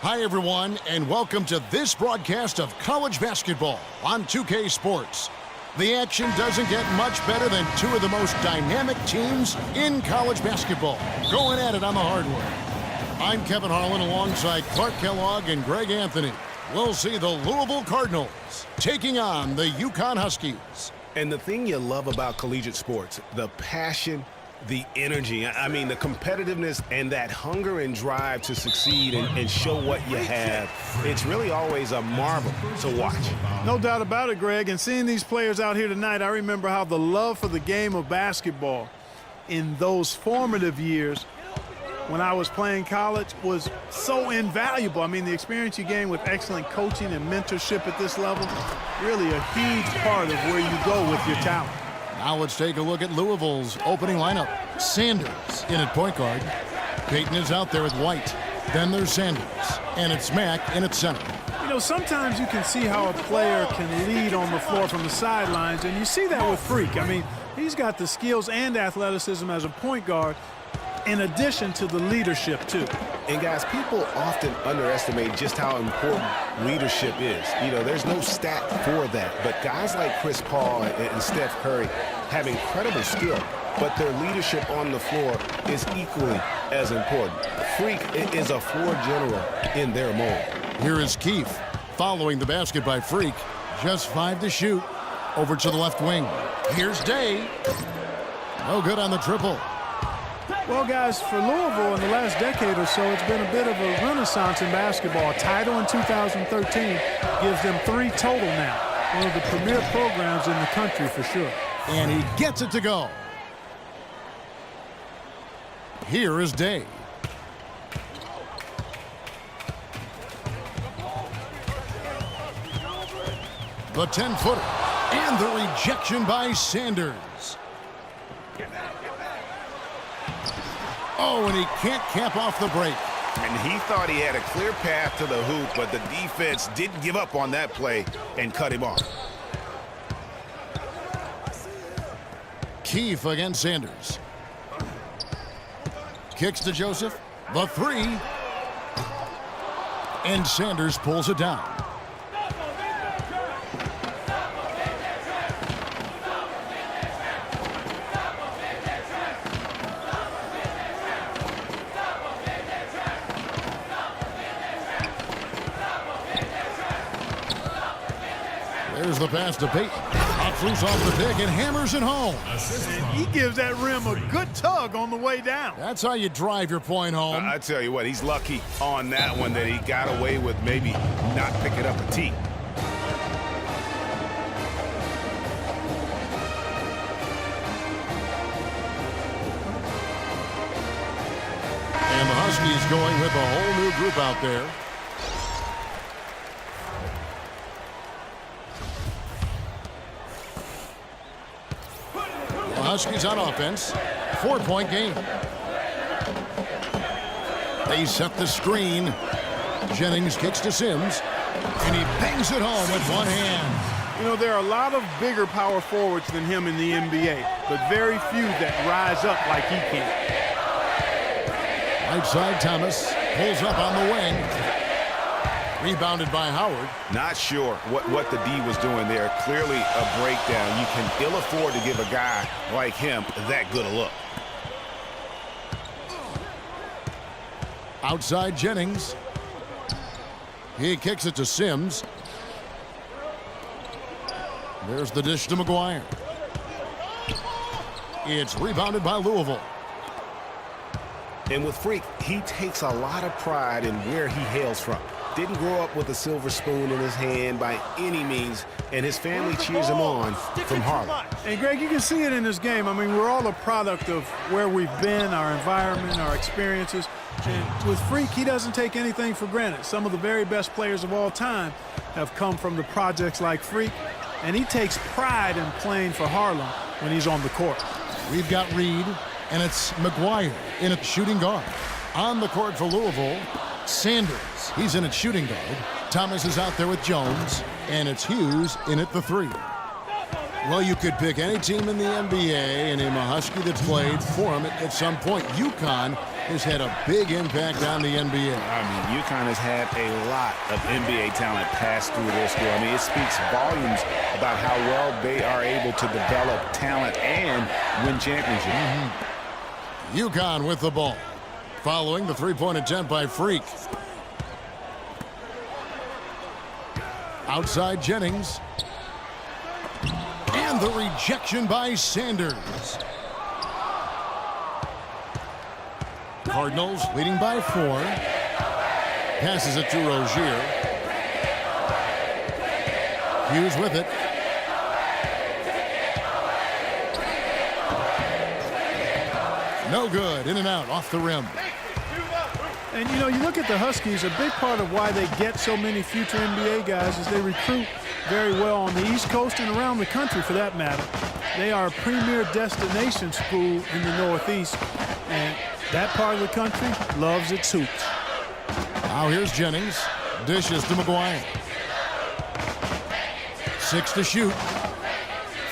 Hi, everyone, and welcome to this broadcast of college basketball on 2K Sports. The action doesn't get much better than two of the most dynamic teams in college basketball going at it on the hardwood. I'm Kevin Harlan alongside Clark Kellogg and Greg Anthony. We'll see the Louisville Cardinals taking on the UConn Huskies. And the thing you love about collegiate sports, the passion, the energy, I mean, the competitiveness and that hunger and drive to succeed and show what you have, it's really always a marvel to watch. No doubt about it, Greg. And seeing these players out here tonight, I remember how the love for the game of basketball in those formative years when I was playing college was so invaluable. I mean, the experience you gain with excellent coaching and mentorship at this level, really a huge part of where you go with your talent. Now let's take a look at Louisville's opening lineup. Sanders in at point guard. Payton is out there with White. Then there's Sanders. And it's Mack in at center. You know, sometimes you can see how a player can lead on the floor from the sidelines, and you see that with Freak. I mean, he's got the skills and athleticism as a point guard, in addition to the leadership, too. And, guys, people often underestimate just how important leadership is. You know, there's no stat for that. But guys like Chris Paul and Steph Curry have incredible skill, but their leadership on the floor is equally as important. Freak is a floor general in their mold. Here is Keefe following the basket by Freak. Just 5 to shoot. Over to the left wing. Here's Day. No good on the triple. Well, guys, for Louisville in the last decade or so, it's been a bit of a renaissance in basketball. A title in 2013 gives them 3 total now. One of the premier programs in the country for sure. And he gets it to go. Here is Day. The 10-footer. And the rejection by Sanders. Oh, and he can't cap off the break. And he thought he had a clear path to the hoop, but the defense didn't give up on that play and cut him off. Keefe against Sanders. Kicks to Joseph. The 3. And Sanders pulls it down. There's the pass to Payton. Out loose off the pick and hammers it home. And he gives that rim a good tug on the way down. That's how you drive your point home. I tell you what, he's lucky on that one that he got away with maybe not picking up a tee. And the Huskies going with a whole new group out there. Huskies on offense. 4-point game. They set the screen. Jennings kicks to Sims. And he bangs it home with one hand. You know, there are a lot of bigger power forwards than him in the NBA, but very few that rise up like he can. Right side, Thomas pulls up on the wing. Rebounded by Howard. Not sure what the D was doing there. Clearly a breakdown. You can ill afford to give a guy like him that good a look. Outside Jennings. He kicks it to Sims. There's the dish to McGuire. It's rebounded by Louisville. And with Freak, he takes a lot of pride in where he hails from. Didn't grow up with a silver spoon in his hand by any means, and his family cheers him on from Harlem. And, Greg, you can see it in this game. I mean, we're all a product of where we've been, our environment, our experiences. And with Freak, he doesn't take anything for granted. Some of the very best players of all time have come from the projects like Freak, and he takes pride in playing for Harlem when he's on the court. We've got Reed, and it's McGuire in at shooting guard. On the court for Louisville, Sanders. He's in at shooting guard. Thomas is out there with Jones, and it's Hughes in at the 3. Well, you could pick any team in the NBA and name a Husky that's played for him at some point. UConn has had a big impact on the NBA. I mean, UConn has had a lot of NBA talent pass through their school. I mean, it speaks volumes about how well they are able to develop talent and win championships. UConn with the ball. Following the three-point attempt by Freak. Outside Jennings. And the rejection by Sanders. Cardinals leading by 4. Passes it to Rozier. Hughes with it. No good. In and out off the rim. And, you know, you look at the Huskies, a big part of why they get so many future NBA guys is they recruit very well on the East Coast and around the country, for that matter. They are a premier destination school in the Northeast, and that part of the country loves its hoops. Now here's Jennings. Dishes to McGuire. 6 to shoot.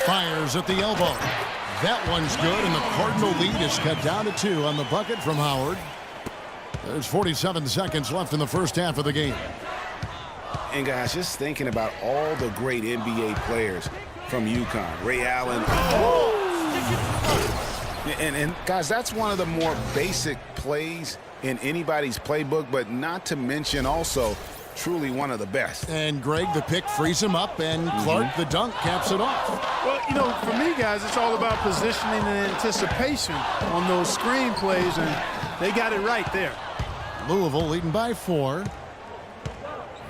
Fires at the elbow. That one's good, and the Cardinal lead is cut down to 2 on the bucket from Howard. There's 47 seconds left in the first half of the game. And, guys, just thinking about all the great NBA players from UConn. Ray Allen. Oh! And, guys, that's one of the more basic plays in anybody's playbook, but not to mention also truly one of the best. And Greg, the pick frees him up, and Clark, the dunk, caps it off. Well, you know, for me, guys, it's all about positioning and anticipation on those screen plays, and they got it right there. Louisville leading by 4.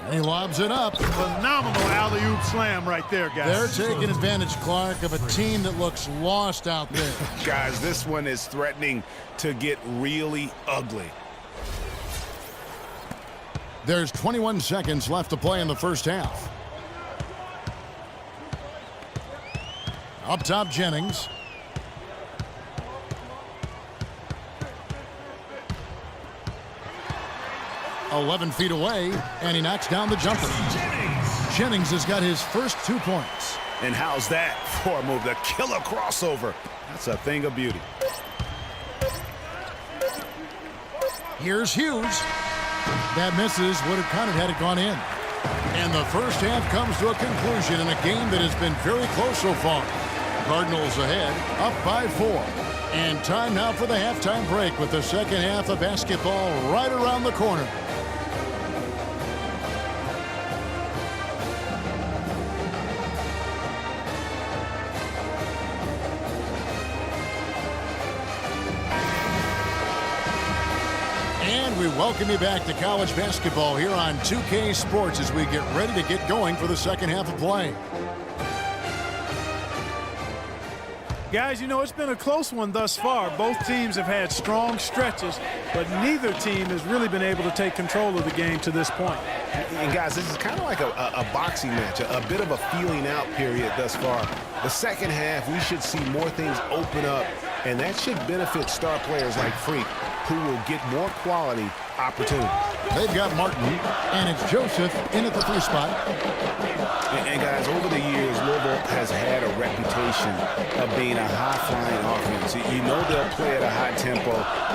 And he lobs it up. Phenomenal alley-oop slam right there, guys. They're taking advantage, Clark, of a team that looks lost out there. Guys, this one is threatening to get really ugly. There's 21 seconds left to play in the first half. Up top, Jennings. "11 feet away, and he knocks down the jumper. Jennings has got his first 2 points. And how's that for a move? The killer crossover. That's a thing of beauty. Here's Hughes. That misses. Would have counted had it gone in. And the first half comes to a conclusion in a game that has been very close so far. Cardinals ahead, up by 4. And time now for the halftime break with the second half of basketball right around the corner. And we welcome you back to college basketball here on 2K Sports as we get ready to get going for the second half of play. Guys, you know, it's been a close one thus far. Both teams have had strong stretches, but neither team has really been able to take control of the game to this point. And guys, this is kind of like a boxing match, a bit of a feeling out period thus far. The second half, we should see more things open up, and that should benefit star players like Freak, who will get more quality opportunity. They've got Martin, and it's Joseph in at the 3 spot. And guys, over the years, Louisville has had a reputation of being a high-flying offense. You know they'll play at a high tempo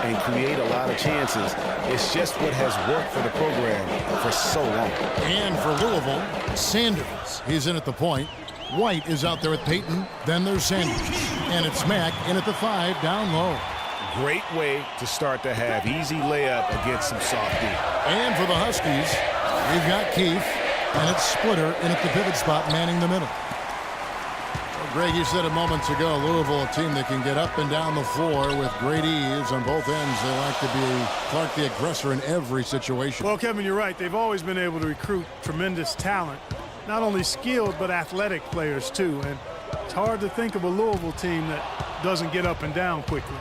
and create a lot of chances. It's just what has worked for the program for so long. And for Louisville, Sanders. He's in at the point. White is out there with Payton. Then there's Sanders. And it's Mack in at the 5, down low. Great way to start the half. Easy layup against some soft D. And for the Huskies, we've got Keefe, and it's Splitter in at the pivot spot, manning the middle. Well, Greg, you said it moments ago, Louisville, a team that can get up and down the floor with great ease on both ends. They like to be Clark the aggressor in every situation. Well, Kevin, you're right. They've always been able to recruit tremendous talent. Not only skilled, but athletic players, too. And it's hard to think of a Louisville team that doesn't get up and down quickly.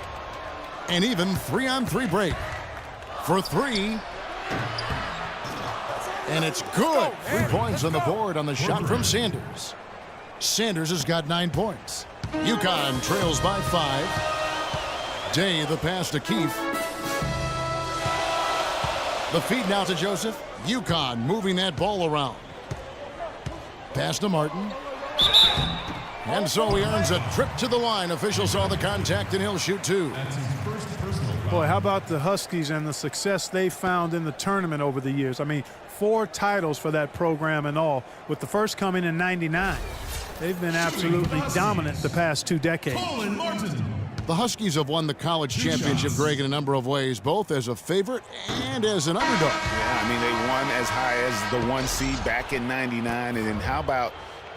And even 3-on-3 break for 3. And it's good. 3 points on the board on the shot from Sanders. Sanders has got 9 points. UConn trails by 5. Day the pass to Keefe. The feed now to Joseph. UConn moving that ball around. Pass to Martin. And so he earns a trip to the line. Officials saw the contact, and he'll shoot 2. Boy, how about the Huskies and the success they found in the tournament over the years? I mean, 4 titles for that program in all, with the first coming in '99. They've been absolutely dominant the past 2 decades. The Huskies have won the college championship, Greg, in a number of ways, both as a favorite and as an underdog. Yeah, I mean, they won as high as the 1 seed back in '99, and then how about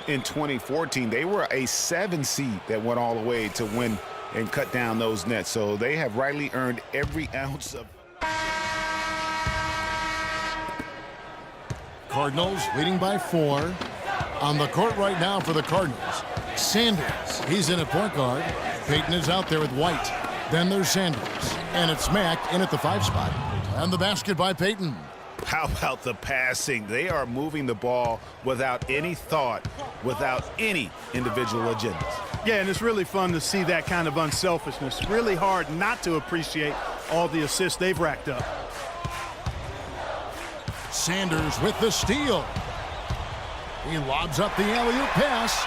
in 2014? They were a 7 seed that went all the way to win and cut down those nets. So they have rightly earned every ounce of. Cardinals leading by 4. On the court right now for the Cardinals, Sanders. He's in at point guard. Payton is out there with White. Then there's Sanders. And it's Mack in at the 5 spot. And the basket by Payton. How about the passing? They are moving the ball without any thought, without any individual agendas. Yeah, and it's really fun to see that kind of unselfishness. Really hard not to appreciate all the assists they've racked up. Sanders with the steal. He lobs up the alley-oop pass.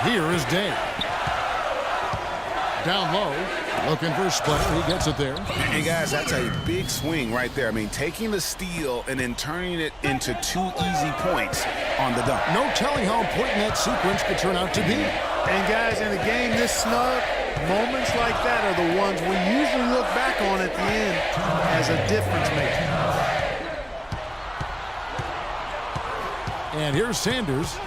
Here is Day. Down low, looking for a splitter. He gets it there. And guys, that's a big swing right there. I mean, taking the steal and then turning it into 2 easy points on the dunk. No telling how important that sequence could turn out to be. And guys, in a game this snug, moments like that are the ones we usually look back on at the end as a difference maker. And here's Sanders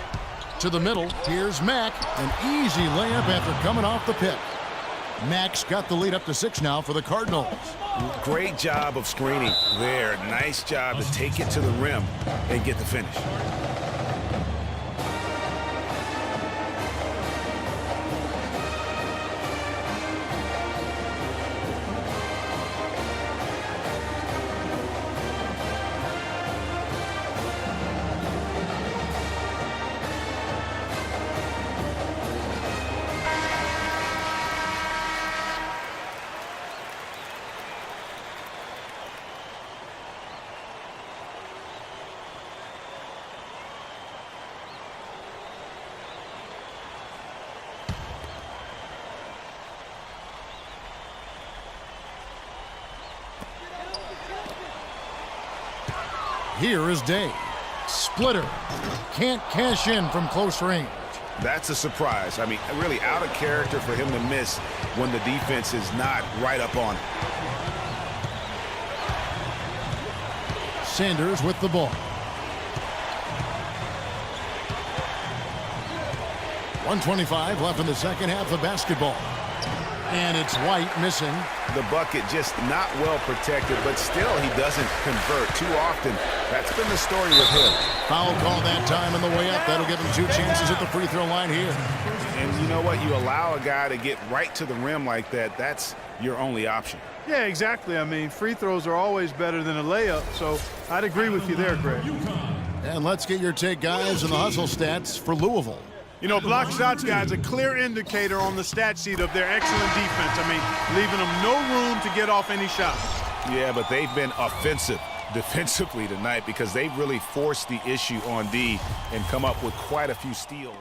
to the middle. Here's Mack. An easy layup after coming off the pick. Mack's got the lead up to 6 now for the Cardinals. Great job of screening there. Nice job to take it to the rim and get the finish. Here is Day. Splitter. Can't cash in from close range. That's a surprise. I mean, really out of character for him to miss when the defense is not right up on him. Sanders with the ball. 1:25 left in the second half of basketball. And it's White missing. The bucket just not well protected, but still he doesn't convert too often. That's been the story with him. Foul call that time on the way up. That'll give him 2 chances at the free throw line here. And you know what? You allow a guy to get right to the rim like that, that's your only option. Yeah, exactly. I mean, free throws are always better than a layup, so I'd agree with you there, Greg. And let's get your take, guys, on the hustle stats for Louisville. You know, block shots, guys, a clear indicator on the stat sheet of their excellent defense. I mean, leaving them no room to get off any shots. Yeah, but they've been offensive defensively tonight because they've really forced the issue on D and come up with quite a few steals.